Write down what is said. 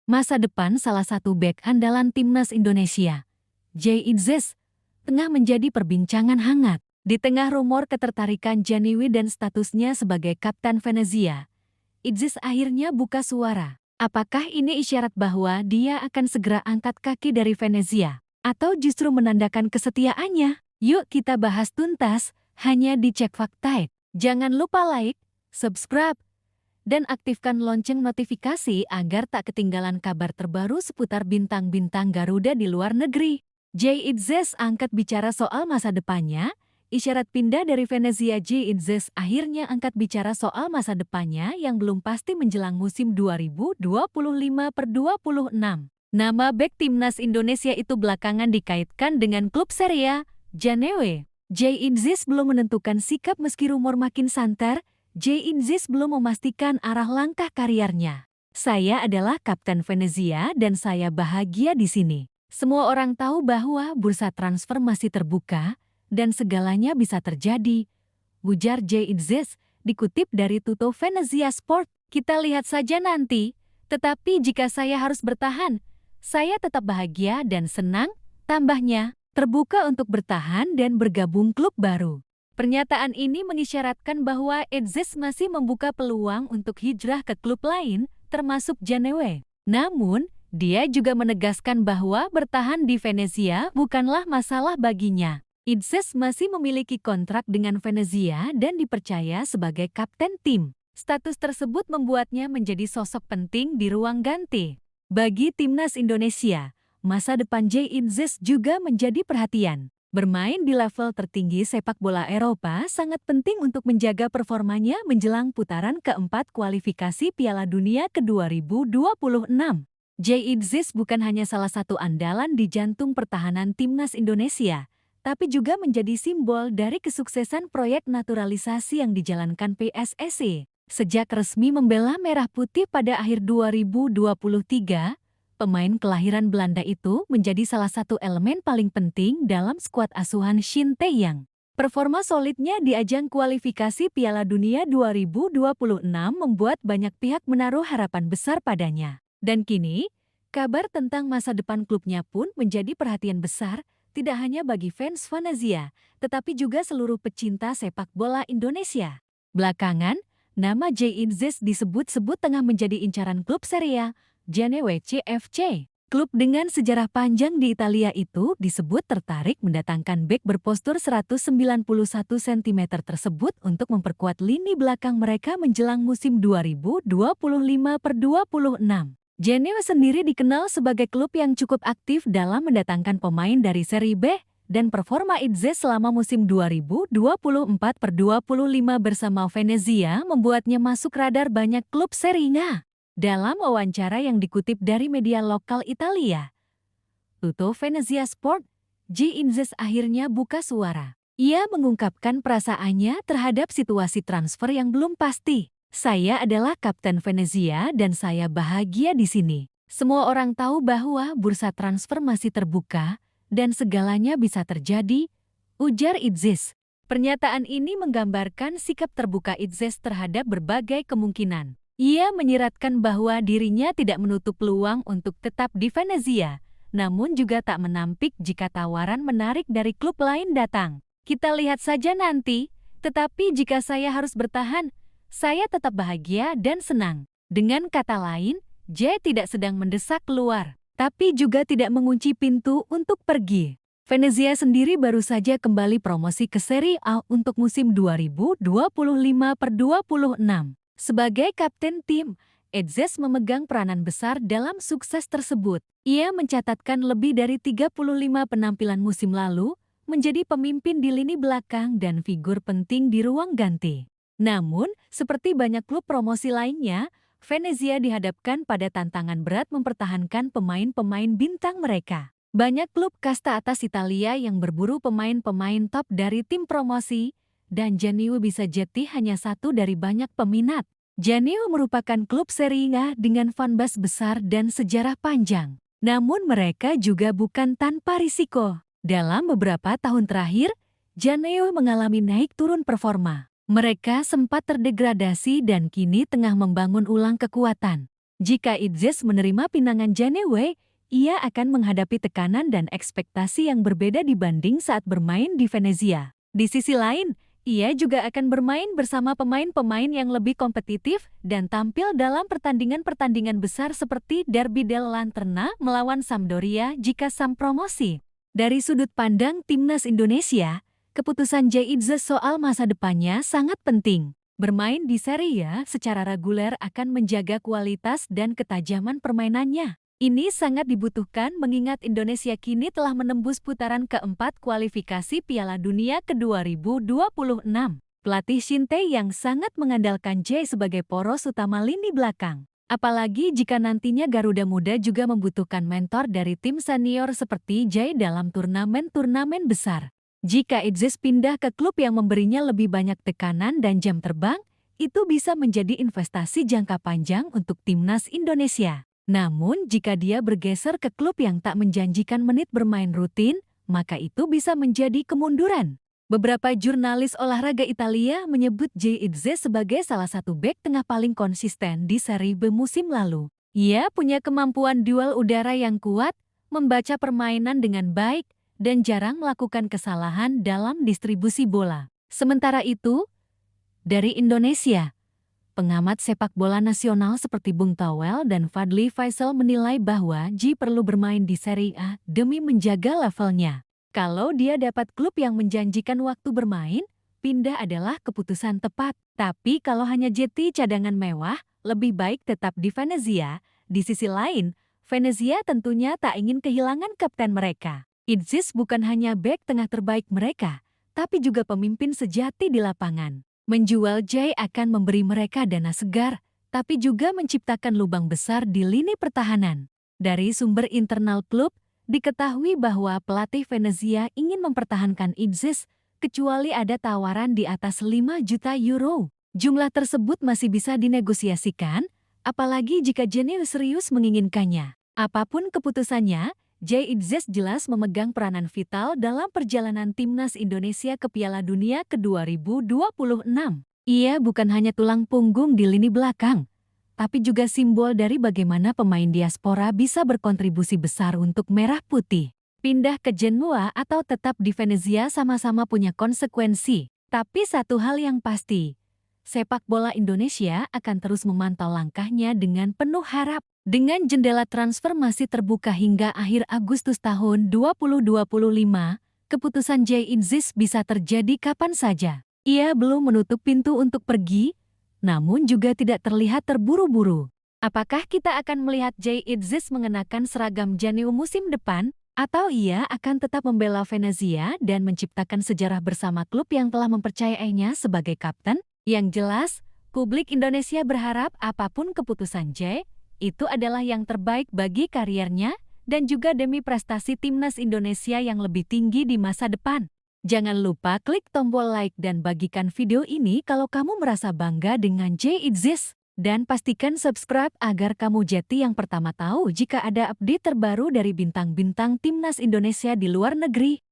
Masa depan salah satu bek andalan timnas Indonesia, Jay Itzes, tengah menjadi perbincangan hangat. Di tengah rumor ketertarikan Janiwi dan statusnya sebagai Kapten Venezia, Itzes akhirnya buka suara. Apakah ini isyarat bahwa dia akan segera angkat kaki dari Venezia? Atau justru menandakan kesetiaannya? Yuk kita bahas tuntas, hanya di Cek Fakta. Jangan lupa like, subscribe, dan aktifkan lonceng notifikasi agar tak ketinggalan kabar terbaru seputar bintang-bintang Garuda di luar negeri. Jay Itzes angkat bicara soal masa depannya. Isyarat pindah dari Venezia. Jay Itzes akhirnya angkat bicara soal masa depannya yang belum pasti menjelang musim 2025/26. Nama bek timnas Indonesia itu belakangan dikaitkan dengan klub Serie A, Janewe. Jay Itzes belum menentukan sikap meski rumor makin santer. Jay Itzes belum memastikan arah langkah karirnya. Saya adalah Kapten Venezia dan saya bahagia di sini. Semua orang tahu bahwa bursa transfer masih terbuka dan segalanya bisa terjadi, ujar Jay Itzes, dikutip dari Tutto Venezia Sport. Kita lihat saja nanti, tetapi jika saya harus bertahan, saya tetap bahagia dan senang, tambahnya, terbuka untuk bertahan dan bergabung klub baru. Pernyataan ini mengisyaratkan bahwa Itzes masih membuka peluang untuk hijrah ke klub lain, termasuk Janewe. Namun, dia juga menegaskan bahwa bertahan di Venezia bukanlah masalah baginya. Itzes masih memiliki kontrak dengan Venezia dan dipercaya sebagai kapten tim. Status tersebut membuatnya menjadi sosok penting di ruang ganti. Bagi timnas Indonesia, masa depan Jay Itzes juga menjadi perhatian. Bermain di level tertinggi sepak bola Eropa sangat penting untuk menjaga performanya menjelang putaran keempat kualifikasi Piala Dunia ke-2026. Jay Itzes bukan hanya salah satu andalan di jantung pertahanan timnas Indonesia, tapi juga menjadi simbol dari kesuksesan proyek naturalisasi yang dijalankan PSSI. Sejak resmi membela Merah Putih pada akhir 2023, pemain kelahiran Belanda itu menjadi salah satu elemen paling penting dalam skuad asuhan Shin Tae-yong. Performa solidnya di ajang kualifikasi Piala Dunia 2026 membuat banyak pihak menaruh harapan besar padanya. Dan kini, kabar tentang masa depan klubnya pun menjadi perhatian besar, tidak hanya bagi fans Venezia, tetapi juga seluruh pecinta sepak bola Indonesia. Belakangan, nama Jay Itzes disebut-sebut tengah menjadi incaran klub Serie A, Janewe CFC. Klub dengan sejarah panjang di Italia itu disebut tertarik mendatangkan bek berpostur 191 cm tersebut untuk memperkuat lini belakang mereka menjelang musim 2025/26. Janewe sendiri dikenal sebagai klub yang cukup aktif dalam mendatangkan pemain dari Serie B, dan performa Itzes selama musim 2024/25 bersama Venezia membuatnya masuk radar banyak klub Serie A. Dalam wawancara yang dikutip dari media lokal Italia, Tutto Venezia Sport, Jay Itzes akhirnya buka suara. Ia mengungkapkan perasaannya terhadap situasi transfer yang belum pasti. Saya adalah Kapten Venezia dan saya bahagia di sini. Semua orang tahu bahwa bursa transfer masih terbuka dan segalanya bisa terjadi, ujar Itzes. Pernyataan ini menggambarkan sikap terbuka Itzes terhadap berbagai kemungkinan. Ia menyiratkan bahwa dirinya tidak menutup peluang untuk tetap di Venezia, namun juga tak menampik jika tawaran menarik dari klub lain datang. Kita lihat saja nanti, tetapi jika saya harus bertahan, saya tetap bahagia dan senang. Dengan kata lain, Jay tidak sedang mendesak keluar, tapi juga tidak mengunci pintu untuk pergi. Venezia sendiri baru saja kembali promosi ke Serie A untuk musim 2025/26. Sebagai kapten tim, Itzes memegang peranan besar dalam sukses tersebut. Ia mencatatkan lebih dari 35 penampilan musim lalu, menjadi pemimpin di lini belakang dan figur penting di ruang ganti. Namun, seperti banyak klub promosi lainnya, Venezia dihadapkan pada tantangan berat mempertahankan pemain-pemain bintang mereka. Banyak klub kasta atas Italia yang berburu pemain-pemain top dari tim promosi, dan Janewe bisa jadi hanya satu dari banyak peminat. Janewe merupakan klub Serie A dengan fanbase besar dan sejarah panjang. Namun mereka juga bukan tanpa risiko. Dalam beberapa tahun terakhir, Janewe mengalami naik turun performa. Mereka sempat terdegradasi dan kini tengah membangun ulang kekuatan. Jika Idzis menerima pinangan Janeway, ia akan menghadapi tekanan dan ekspektasi yang berbeda dibanding saat bermain di Venezia. Di sisi lain, ia juga akan bermain bersama pemain-pemain yang lebih kompetitif dan tampil dalam pertandingan-pertandingan besar seperti Derby della Lanterna melawan Sampdoria jika sang promosi. Dari sudut pandang Timnas Indonesia, keputusan Jay Idzis soal masa depannya sangat penting. Bermain di Serie A secara reguler akan menjaga kualitas dan ketajaman permainannya. Ini sangat dibutuhkan mengingat Indonesia kini telah menembus putaran keempat kualifikasi Piala Dunia ke-2026. Pelatih Shin Tae-yang sangat mengandalkan Jay sebagai poros utama lini belakang. Apalagi jika nantinya Garuda Muda juga membutuhkan mentor dari tim senior seperti Jay dalam turnamen-turnamen besar. Jika Idzis pindah ke klub yang memberinya lebih banyak tekanan dan jam terbang, itu bisa menjadi investasi jangka panjang untuk Timnas Indonesia. Namun, jika dia bergeser ke klub yang tak menjanjikan menit bermain rutin, maka itu bisa menjadi kemunduran. Beberapa jurnalis olahraga Italia menyebut Jay Idzis sebagai salah satu bek tengah paling konsisten di Serie B musim lalu. Ia punya kemampuan duel udara yang kuat, membaca permainan dengan baik, dan jarang melakukan kesalahan dalam distribusi bola. Sementara itu, dari Indonesia, pengamat sepak bola nasional seperti Bung Towel dan Fadly Faisal menilai bahwa Ji perlu bermain di Serie A demi menjaga levelnya. Kalau dia dapat klub yang menjanjikan waktu bermain, pindah adalah keputusan tepat. Tapi kalau hanya JT cadangan mewah, lebih baik tetap di Venezia. Di sisi lain, Venezia tentunya tak ingin kehilangan kapten mereka. Idzis bukan hanya bek tengah terbaik mereka, tapi juga pemimpin sejati di lapangan. Menjual Jay akan memberi mereka dana segar, tapi juga menciptakan lubang besar di lini pertahanan. Dari sumber internal klub, diketahui bahwa pelatih Venezia ingin mempertahankan Idzis, kecuali ada tawaran di atas 5 juta euro. Jumlah tersebut masih bisa dinegosiasikan, apalagi jika Janeway serius menginginkannya. Apapun keputusannya, Jay Idzis jelas memegang peranan vital dalam perjalanan Timnas Indonesia ke Piala Dunia ke-2026. Ia bukan hanya tulang punggung di lini belakang, tapi juga simbol dari bagaimana pemain diaspora bisa berkontribusi besar untuk Merah Putih. Pindah ke Genoa atau tetap di Venezia sama-sama punya konsekuensi. Tapi satu hal yang pasti, sepak bola Indonesia akan terus memantau langkahnya dengan penuh harap. Dengan jendela transfer masih terbuka hingga akhir Agustus tahun 2025, keputusan Jay Idzis bisa terjadi kapan saja. Ia belum menutup pintu untuk pergi, namun juga tidak terlihat terburu-buru. Apakah kita akan melihat Jay Idzis mengenakan seragam Janeway musim depan, atau ia akan tetap membela Venezia dan menciptakan sejarah bersama klub yang telah mempercayainya sebagai kapten? Yang jelas, publik Indonesia berharap apapun keputusan Jay, itu adalah yang terbaik bagi kariernya dan juga demi prestasi Timnas Indonesia yang lebih tinggi di masa depan. Jangan lupa klik tombol like dan bagikan video ini kalau kamu merasa bangga dengan Jay Idzis. Dan pastikan subscribe agar kamu jadi yang pertama tahu jika ada update terbaru dari bintang-bintang Timnas Indonesia di luar negeri.